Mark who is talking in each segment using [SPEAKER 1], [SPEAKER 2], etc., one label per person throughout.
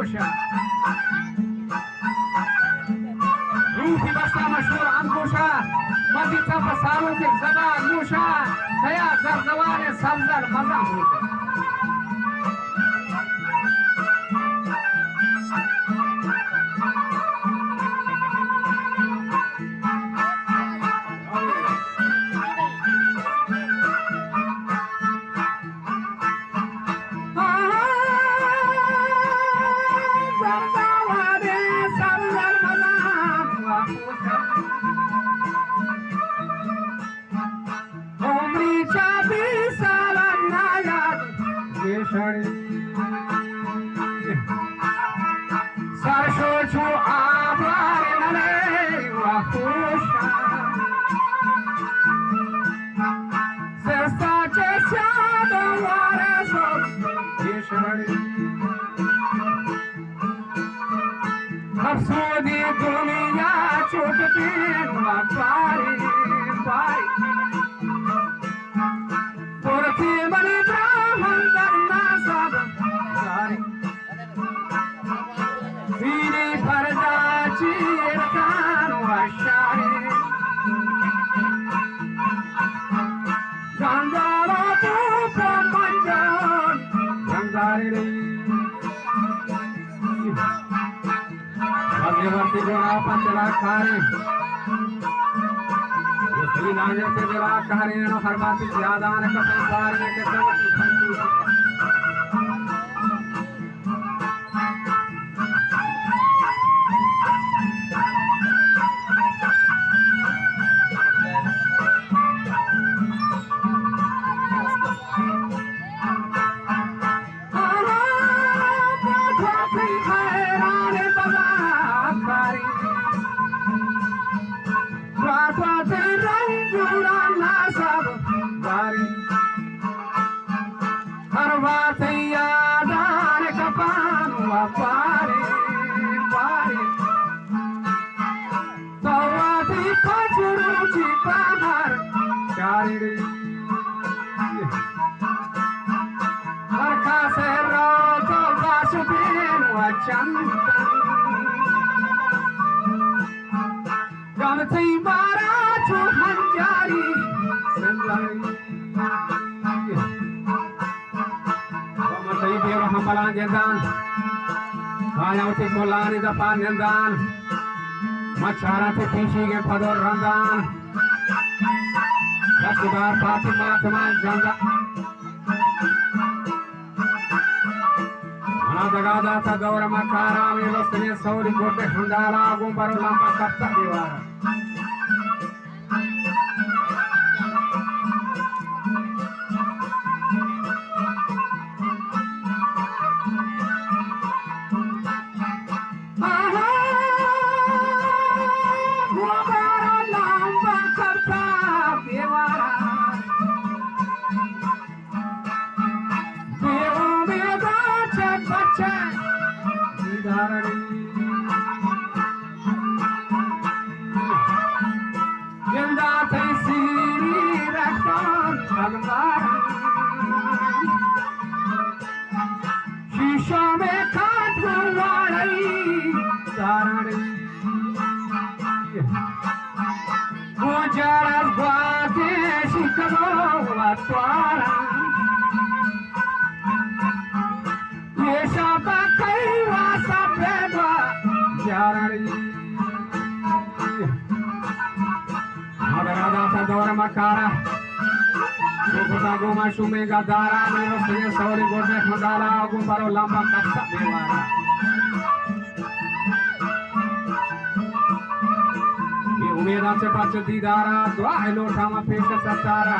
[SPEAKER 1] अंकुशा रूपी बस्ता मशहूर अंकुशा मदीचा पसारो के जबा अंकुशा दया जरजवाने सब्जर मजा होता सरसों आभार नले वाकुशा सस्ता चेस्याद वारसो येशरी अफसोदी दुनिया छूटती बारी बारी पुरती मनी ब्राह्मण दरना सब सारे Vini pardaci erkan washari Gandara pupa manjan Gandari Bhagavati guna panjala kare Usri naja se jala kare no harbati yadan kapan kare ke kavati khantu Ayauti kolani da panendan macharate pishi ge pador randan Rasudar pati matma janda Anadagada ta gaura makara Milostane sauri gote hundara Gumbaro lamba kapta diwara Makara, Goma Shumega Dara, Milostane sauri gote hundara Gumbaro lamba kapta diwara Umeda se pace didara Dua elo tama pesha satara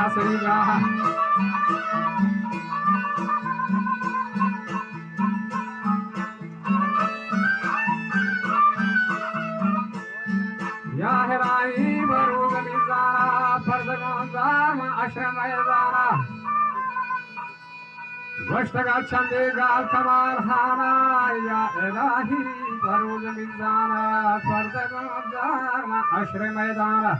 [SPEAKER 1] आसरी गा या हिराई बरोग मिजारा फर्दगांजार आश्रम Zara वष्टगा चंदे गाल कमाल हाना या इलाही बरोग मिजारा फर्दगांजार आश्रम Zara